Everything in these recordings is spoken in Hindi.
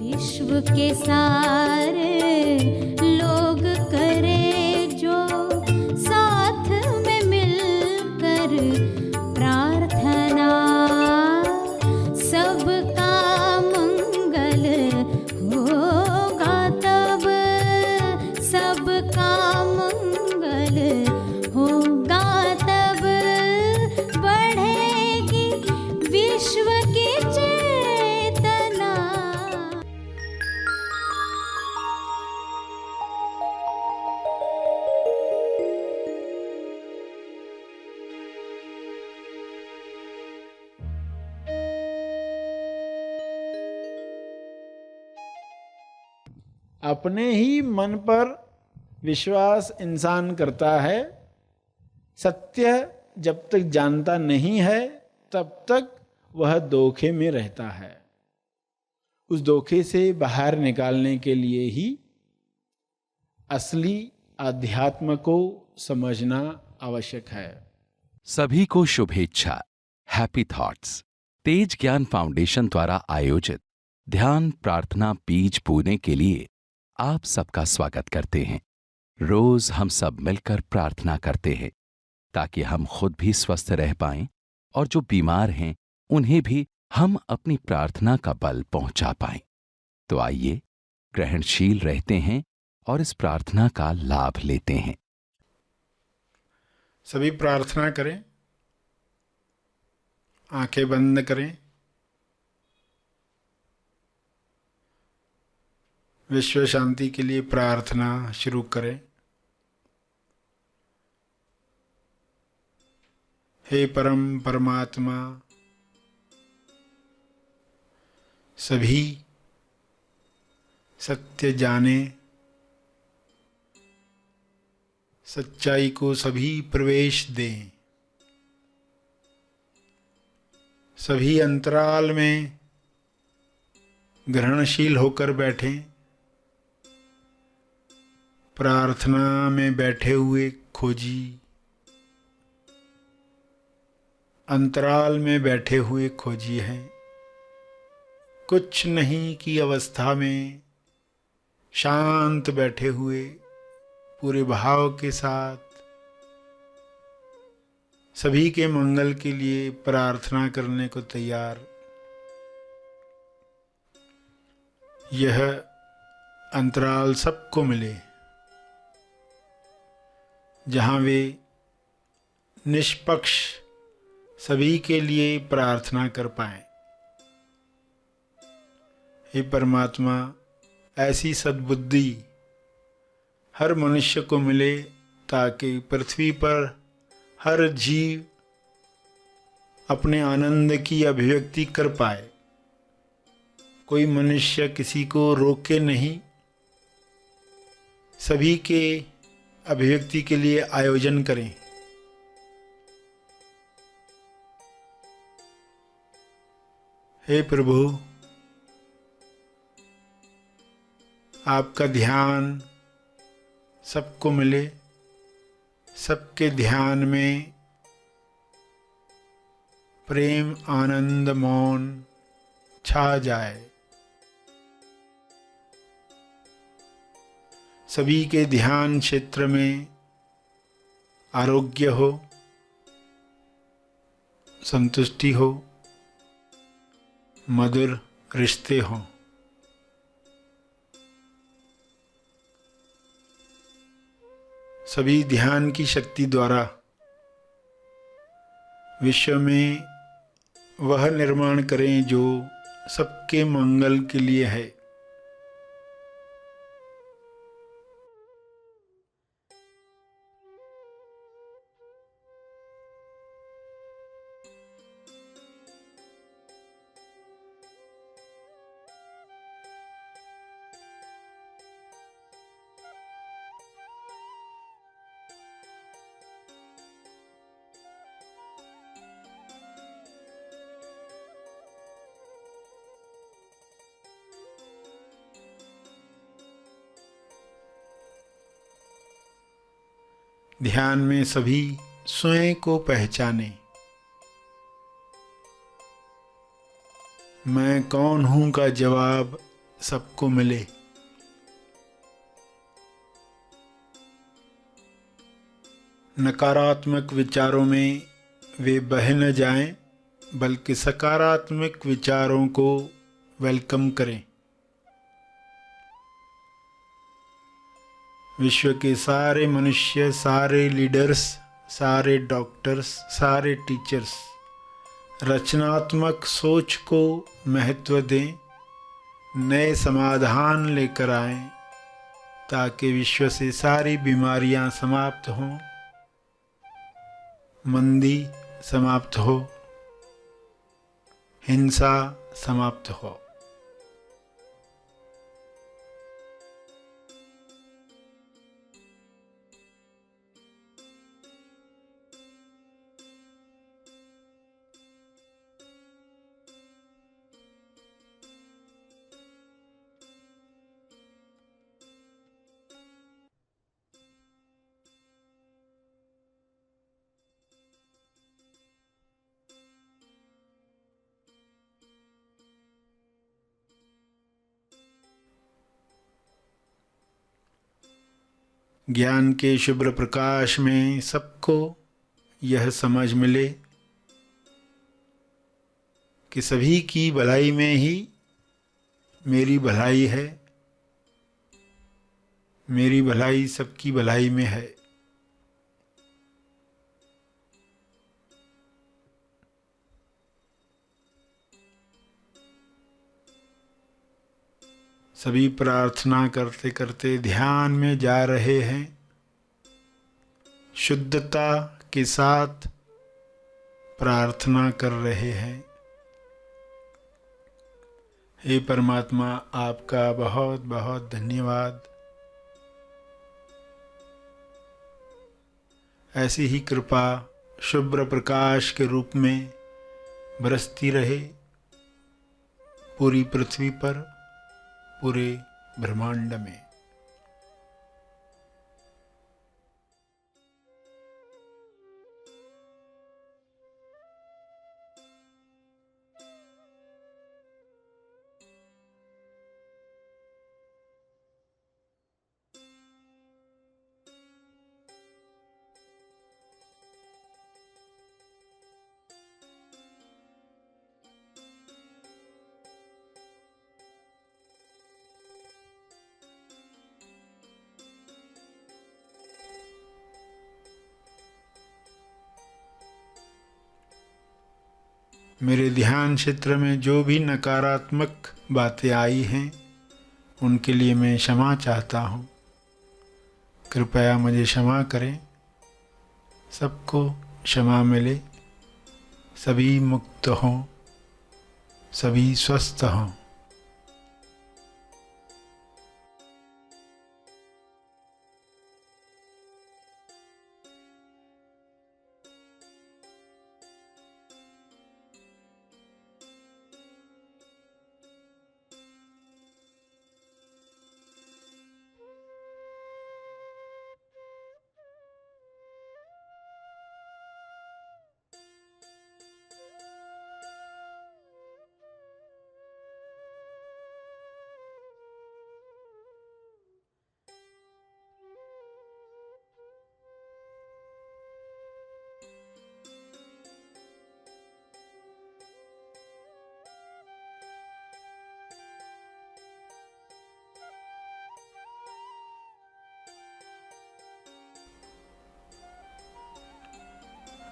विश्व के सारे लोग करे जो साथ में मिलकर प्रार्थना, सबका मंगल होगा तब, सबका मंगल होगा तब, बढ़ेगी विश्व की चेतना। अपने ही मन पर विश्वास इंसान करता है। सत्य जब तक जानता नहीं है तब तक वह धोखे में रहता है। उस धोखे से बाहर निकालने के लिए ही असली अध्यात्म को समझना आवश्यक है। सभी को शुभेच्छा। हैप्पी थॉट्स तेज ज्ञान फाउंडेशन द्वारा आयोजित ध्यान प्रार्थना बीज बोने के लिए आप सबका स्वागत करते हैं। रोज हम सब मिलकर प्रार्थना करते हैं ताकि हम खुद भी स्वस्थ रह पाएं और जो बीमार हैं उन्हें भी हम अपनी प्रार्थना का बल पहुंचा पाएं। तो आइए ग्रहणशील रहते हैं और इस प्रार्थना का लाभ लेते हैं। सभी प्रार्थना करें, आंखें बंद करें। विश्व शांति के लिए प्रार्थना शुरू करें। हे परम परमात्मा, सभी सत्य जाने, सच्चाई को सभी प्रवेश दें। सभी अंतराल में ग्रहणशील होकर बैठें। प्रार्थना में बैठे हुए खोजी, अंतराल में बैठे हुए खोजी हैं। कुछ नहीं की अवस्था में शांत बैठे हुए पूरे भाव के साथ सभी के मंगल के लिए प्रार्थना करने को तैयार। यह अंतराल सबको मिले जहाँ वे निष्पक्ष सभी के लिए प्रार्थना कर पाएं। हे परमात्मा, ऐसी सद्बुद्धि हर मनुष्य को मिले ताकि पृथ्वी पर हर जीव अपने आनंद की अभिव्यक्ति कर पाए। कोई मनुष्य किसी को रोके नहीं, सभी के अभिव्यक्ति के लिए आयोजन करें। हे प्रभु, आपका ध्यान सबको मिले, सबके ध्यान में प्रेम, आनंद, मौन छा जाए। सभी के ध्यान क्षेत्र में आरोग्य हो, संतुष्टि हो, मधुर रिश्ते हों। सभी ध्यान की शक्ति द्वारा विश्व में वह निर्माण करें जो सबके मंगल के लिए है। ध्यान में सभी स्वयं को पहचाने। मैं कौन हूँ का जवाब सबको मिले। नकारात्मक विचारों में वे बह न जाएं, बल्कि सकारात्मक विचारों को वेलकम करें। विश्व के सारे मनुष्य, सारे लीडर्स, सारे डॉक्टर्स, सारे टीचर्स रचनात्मक सोच को महत्व दें, नए समाधान लेकर आएं, ताकि विश्व से सारी बीमारियां समाप्त हों, मंदी समाप्त हो, हिंसा समाप्त हो। ज्ञान के शुभ्र प्रकाश में सबको यह समझ मिले कि सभी की भलाई में ही मेरी भलाई है, मेरी भलाई सबकी भलाई में है। सभी प्रार्थना करते करते ध्यान में जा रहे हैं, शुद्धता के साथ प्रार्थना कर रहे हैं। हे परमात्मा, आपका बहुत बहुत धन्यवाद। ऐसी ही कृपा शुभ्र प्रकाश के रूप में बरसती रहे पूरी पृथ्वी पर, पूरे ब्रह्मांड में। मेरे ध्यान क्षेत्र में जो भी नकारात्मक बातें आई हैं, उनके लिए मैं क्षमा चाहता हूँ। कृपया मुझे क्षमा करें। सबको क्षमा मिले, सभी मुक्त हों, सभी स्वस्थ हों।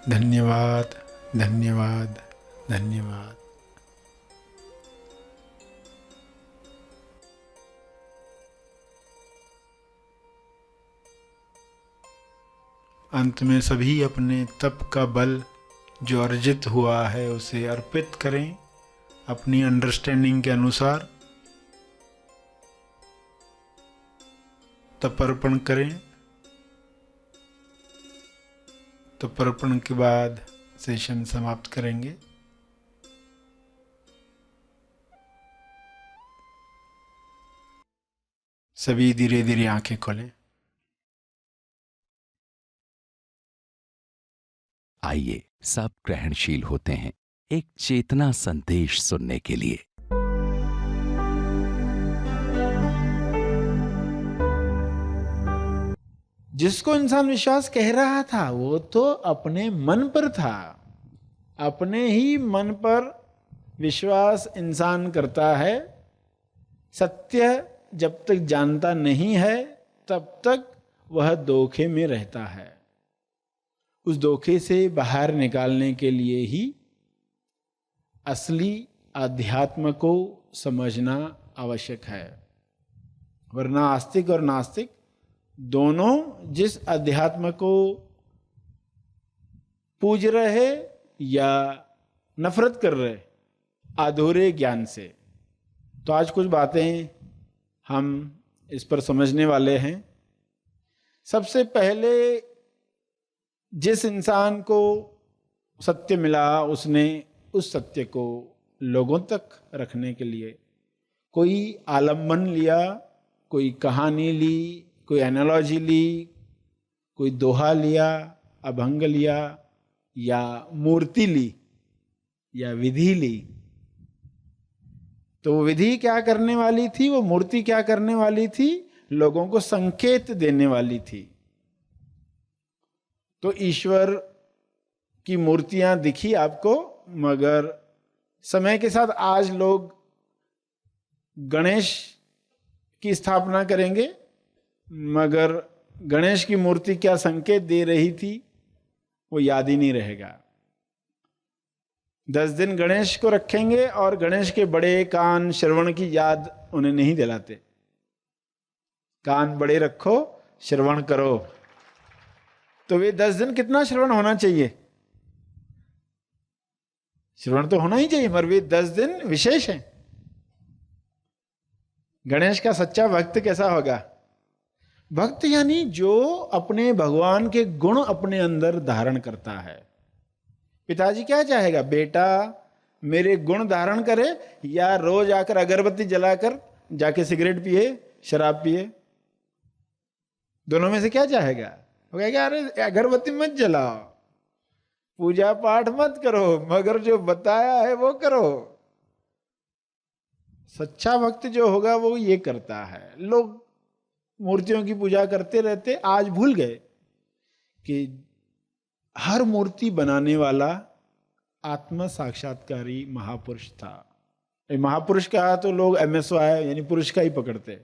धन्यवाद, धन्यवाद, धन्यवाद। अंत में सभी अपने तप का बल जो अर्जित हुआ है उसे अर्पित करें अपनी अंडरस्टैंडिंग के अनुसार। तपर्पण करें। तपर्पण के बाद सेशन समाप्त करेंगे। सभी धीरे धीरे आंखें खोलें। आइए सब ग्रहणशील होते हैं एक चेतना संदेश सुनने के लिए। जिसको इंसान विश्वास कह रहा था वो तो अपने मन पर था। अपने ही मन पर विश्वास इंसान करता है। सत्य जब तक जानता नहीं है तब तक वह धोखे में रहता है। उस धोखे से बाहर निकालने के लिए ही असली अध्यात्म को समझना आवश्यक है। वरना आस्तिक और नास्तिक दोनों जिस अध्यात्म को पूज रहे या नफरत कर रहे अधूरे ज्ञान से। तो आज कुछ बातें हम इस पर समझने वाले हैं। सबसे पहले जिस इंसान को सत्य मिला उसने उस सत्य को लोगों तक रखने के लिए कोई आलम्बन लिया, कोई कहानी ली, कोई एनालॉजी ली, कोई दोहा लिया, अभंग लिया या मूर्ति ली या विधि ली। तो वो विधि क्या करने वाली थी, वो मूर्ति क्या करने वाली थी? लोगों को संकेत देने वाली थी। तो ईश्वर की मूर्तियां दिखी आपको, मगर समय के साथ आज लोग गणेश की स्थापना करेंगे, मगर गणेश की मूर्ति क्या संकेत दे रही थी वो याद ही नहीं रहेगा। 10 दिन गणेश को रखेंगे और गणेश के बड़े कान श्रवण की याद उन्हें नहीं दिलाते। कान बड़े रखो, श्रवण करो। तो वे 10 दिन कितना श्रवण होना चाहिए? श्रवण तो होना ही चाहिए, मगर वे 10 दिन विशेष हैं। गणेश का सच्चा भक्त कैसा होगा? भक्त यानी जो अपने भगवान के गुण अपने अंदर धारण करता है। पिताजी क्या चाहेगा? बेटा मेरे गुण धारण करे या रोज आकर अगरबत्ती जलाकर जाके सिगरेट पिए, शराब पिए? दोनों में से क्या चाहेगा? वो कहेगा अरे अगरबत्ती मत जलाओ, पूजा पाठ मत करो, मगर जो बताया है वो करो। सच्चा भक्त जो होगा वो ये करता है। लोग मूर्तियों की पूजा करते रहते, आज भूल गए कि हर मूर्ति बनाने वाला आत्म साक्षात्कारी महापुरुष था। महापुरुष कहा तो लोग MSY यानी पुरुष का ही पकड़ते,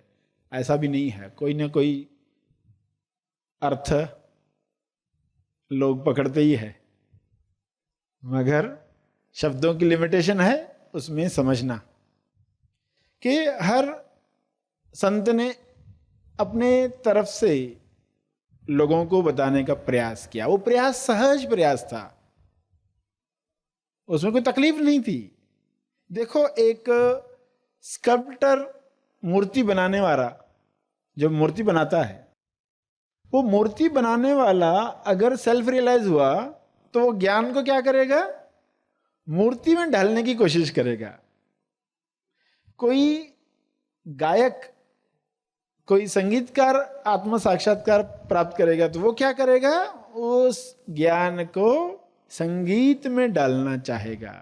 ऐसा भी नहीं है। कोई ना कोई अर्थ लोग पकड़ते ही है, मगर शब्दों की लिमिटेशन है, उसमें समझना कि हर संत ने अपने तरफ से लोगों को बताने का प्रयास किया। वो प्रयास सहज प्रयास था, उसमें कोई तकलीफ नहीं थी। देखो एक स्कल्पटर मूर्ति बनाने वाला जो मूर्ति बनाता है, वो मूर्ति बनाने वाला अगर सेल्फ रियलाइज हुआ तो वो ज्ञान को क्या करेगा? मूर्ति में ढालने की कोशिश करेगा। कोई गायक, कोई संगीतकार आत्म साक्षात्कार प्राप्त करेगा तो वो क्या करेगा? उस ज्ञान को संगीत में डालना चाहेगा,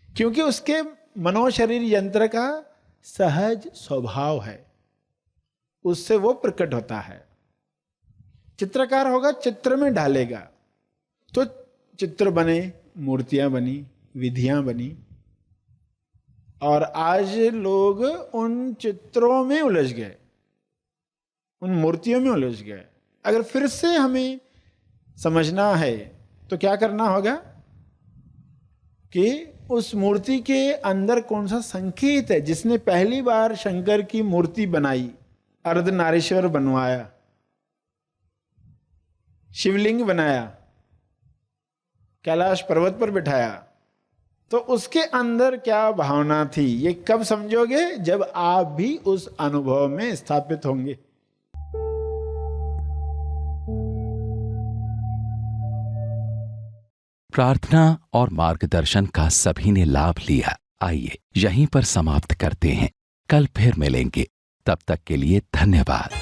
क्योंकि उसके मनोशरीर यंत्र का सहज स्वभाव है, उससे वो प्रकट होता है। चित्रकार होगा, चित्र में डालेगा तो चित्र बने, मूर्तियां बनी, विधियां बनी। और आज लोग उन चित्रों में उलझ गए, उन मूर्तियों में उलझ गए। अगर फिर से हमें समझना है तो क्या करना होगा कि उस मूर्ति के अंदर कौन सा संकेत है। जिसने पहली बार शंकर की मूर्ति बनाई, अर्धनारीश्वर बनवाया, शिवलिंग बनाया, कैलाश पर्वत पर बिठाया, तो उसके अंदर क्या भावना थी ये कब समझोगे? जब आप भी उस अनुभव में स्थापित होंगे। प्रार्थना और मार्गदर्शन का सभी ने लाभ लिया। आइए यहीं पर समाप्त करते हैं, कल फिर मिलेंगे। तब तक के लिए धन्यवाद।